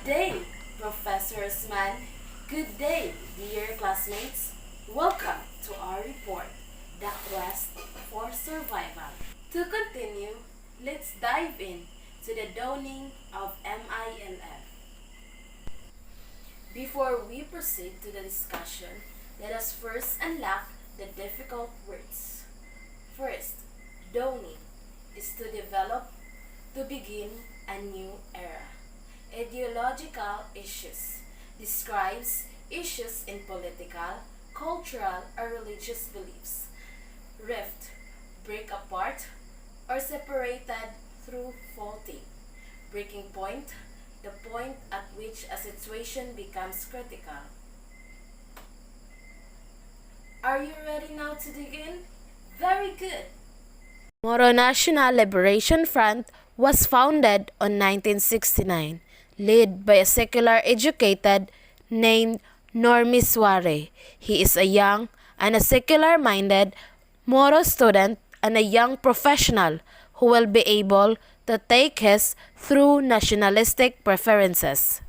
day, Professor Osman. Good day, dear classmates. Welcome to our report, The Quest for Survival. To continue, let's dive in to the dawning of MILF. Before we proceed to the discussion, let us first unlock the difficult words. First, dawning is to develop, to begin a new era. Ideological issues describes issues in political, cultural, or religious beliefs. Rift, break apart, or separated through faulting. Breaking point, the point at which a situation becomes critical. Are you ready now to dig in? Very good. Moro National Liberation Front was founded on 1969, led by a secular educated named Normi Suare. He is a young and a secular-minded Moro student and a young professional who will be able to take his through nationalistic preferences.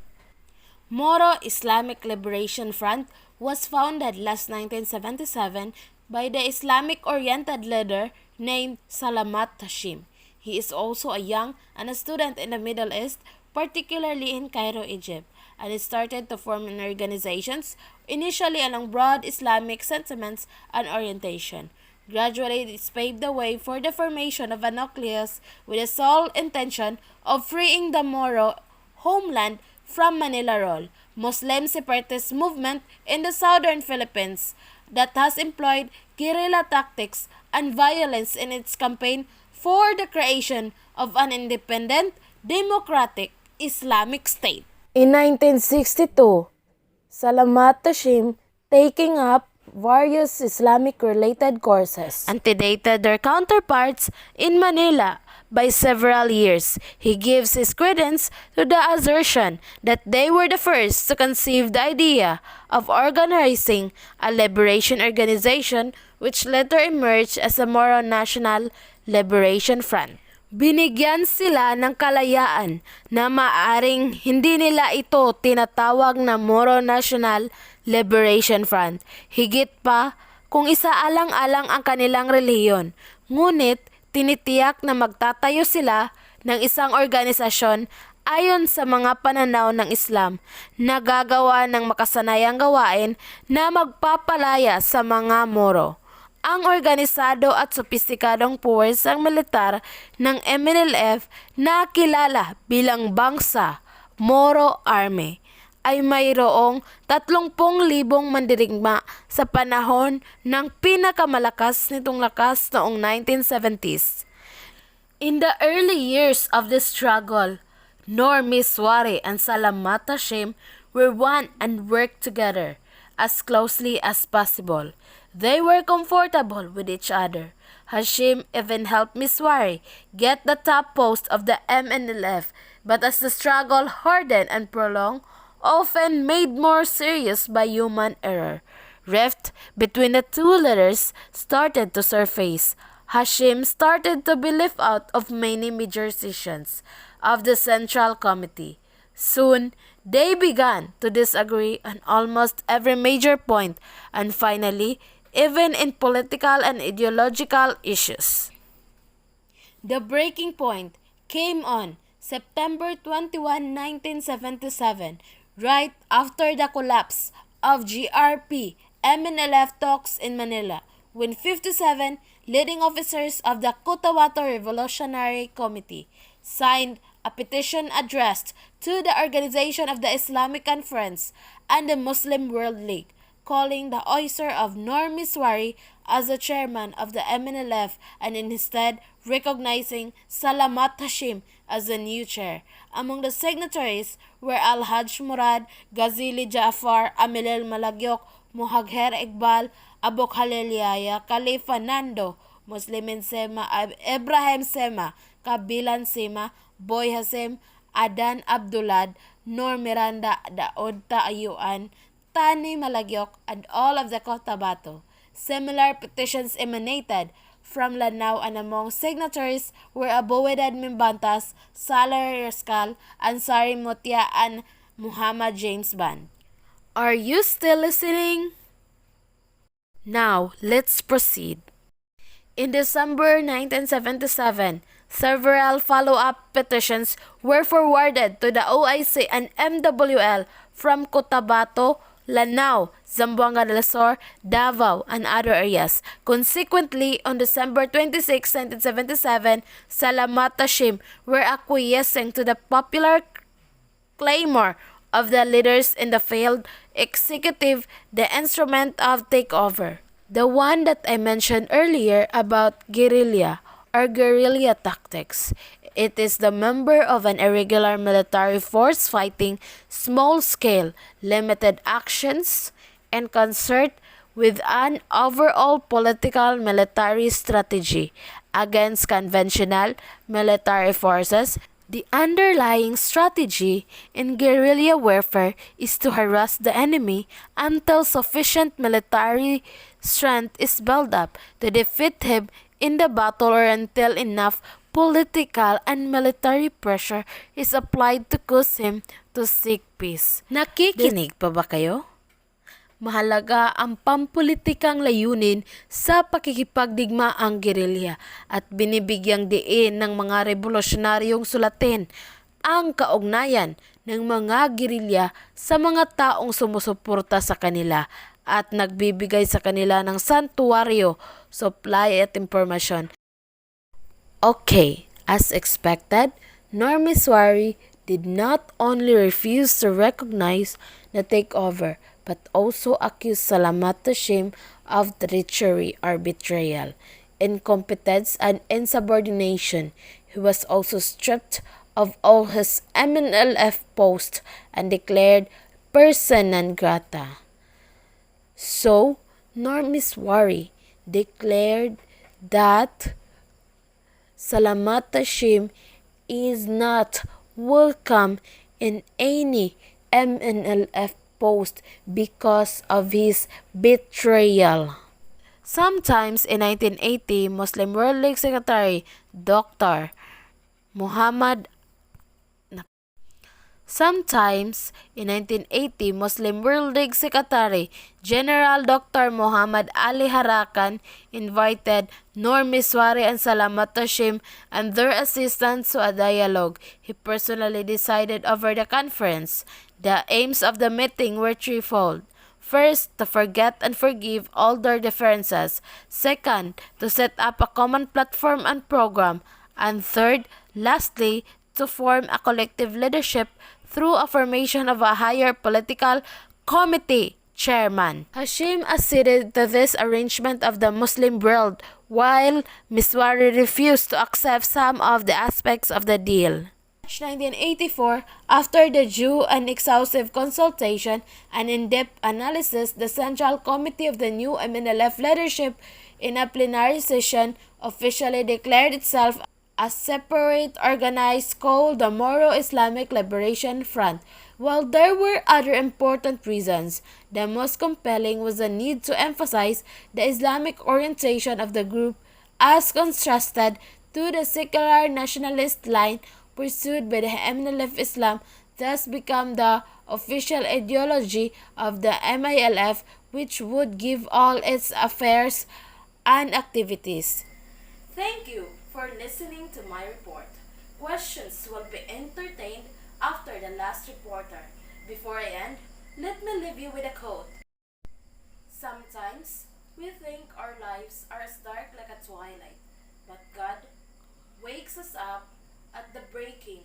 Moro Islamic Liberation Front was founded last 1977 by the Islamic-oriented leader named Salamat Hashim. He is also a young and a student in the Middle East, particularly in Cairo, Egypt, and he started to form organizations initially along broad Islamic sentiments and orientation. Gradually, this paved the way for the formation of a nucleus with the sole intention of freeing the Moro homeland from Manila Role, Muslim separatist movement in the southern Philippines that has employed guerrilla tactics and violence in its campaign for the creation of an independent, democratic Islamic state. In 1962, Salamat Hashim taking up various Islamic-related courses antedated their counterparts in Manila by several years. He gives his credence to the assertion that they were the first to conceive the idea of organizing a liberation organization which later emerged as the Moro National Liberation Front. Binigyan sila ng kalayaan na maaring hindi nila ito tinatawag na Moro National Liberation Front. Higit pa kung isaalang-alang ang kanilang relihiyon. Ngunit tinitiyak na magtatayo sila ng isang organisasyon ayon sa mga pananaw ng Islam na gagawa ng makasanayang gawain na magpapalaya sa mga Moro. Ang organisado at sopistikadong puwersang militar ng MNLF na kilala bilang Bangsa Moro Army ay mayroong 30,000 mandirigma sa panahon ng pinakamalakas nitong lakas noong 1970s. In the early years of the struggle, Normi Suare and Salamat Hashim were one and worked together as closely as possible. They were comfortable with each other. Hashim even helped Miswari get the top post of the MNLF, but as the struggle hardened and prolonged, often made more serious by human error, rift between the two leaders started to surface. Hashim started to be left out of many major decisions of the Central Committee. Soon, they began to disagree on almost every major point, and finally, even in political and ideological issues. The breaking point came on September 21, 1977, right after the collapse of GRP MNLF talks in Manila, when 57 leading officers of the Cotabato Revolutionary Committee signed a petition addressed to the Organization of the Islamic Conference and the Muslim World League, calling the oister of Normi Suare as the chairman of the MNLF and instead recognizing Salamat Hashim as the new chair. Among the signatories were Al-Hajj Murad, Ghazali Jaafar, Amilel Malagyok, Muhagher Iqbal, Abu Khalil Yahya, Khalifa Nando, Muslimin Sema, Ibrahim Sema, Kabilan Sema, Boy Hasem, Adan Abdulad, Nor Miranda, Daod Taayuan, Tani Malagyok, and all of the Cotabato. Similar petitions emanated from Lanao, and among signatories were Abu Wedad Mimbantas, Salar Rascal, Ansari Mutia, and Muhammad James Band. Are you still listening? Now, let's proceed. In December 1977, several follow-up petitions were forwarded to the OIC and MWL from Cotabato, Lanao, Zamboanga del Sur, Davao, and other areas. Consequently, on December 26, 1977, Salamat Hashim were acquiescing to the popular clamor of the leaders in the failed executive, the instrument of takeover. The one that I mentioned earlier about guerrilla or guerrilla tactics. It is the member of an irregular military force fighting small-scale, limited actions in concert with an overall political military strategy against conventional military forces. The underlying strategy in guerrilla warfare is to harass the enemy until sufficient military strength is built up to defeat him in the battle or until enough political and military pressure is applied to cause him to seek peace. Nakikinig pa ba kayo? Mahalaga ang pampulitikang layunin sa pakikipagdigmaang gerilya at binibigyang diin ng mga revolusyonaryong sulatin ang kaugnayan ng mga gerilya sa mga taong sumusuporta sa kanila at nagbibigay sa kanila ng santuwaryo, supply at impormasyon. Okay, as expected, Normiswari did not only refuse to recognize the takeover but also accused Salamat Hashim of treachery or betrayal, incompetence, and insubordination. He was also stripped of all his MNLF posts and declared persona non grata. So, Normiswari declared that Salamat Hashim is not welcome in any MNLF post because of his betrayal. Sometimes in 1980, Muslim World League Secretary Dr. Muhammad Sometimes, in 1980, Muslim World League Secretary General Dr. Muhammad Ali Harakan invited Normiswari and Salamat Hashim and their assistants to a dialogue. He personally decided over the conference. The aims of the meeting were threefold. First, to forget and forgive all their differences. Second, to set up a common platform and program. And third, lastly, to form a collective leadership through a formation of a higher political committee chairman. Hashim acceded to this arrangement of the Muslim world, while Miswari refused to accept some of the aspects of the deal. March 1984, after the due and exhaustive consultation and in-depth analysis, the Central Committee of the new MNLF leadership in a plenary session officially declared itself a separate organized called the Moro Islamic Liberation Front. While there were other important reasons, the most compelling was the need to emphasize the Islamic orientation of the group as contrasted to the secular nationalist line pursued by the MNLF. Islam thus become the official ideology of the MILF, which would give all its affairs and activities. Thank you for listening to my report. Questions will be entertained after the last reporter. Before I end, let me leave you with a quote. Sometimes we think our lives are as dark like a twilight, but God wakes us up at the breaking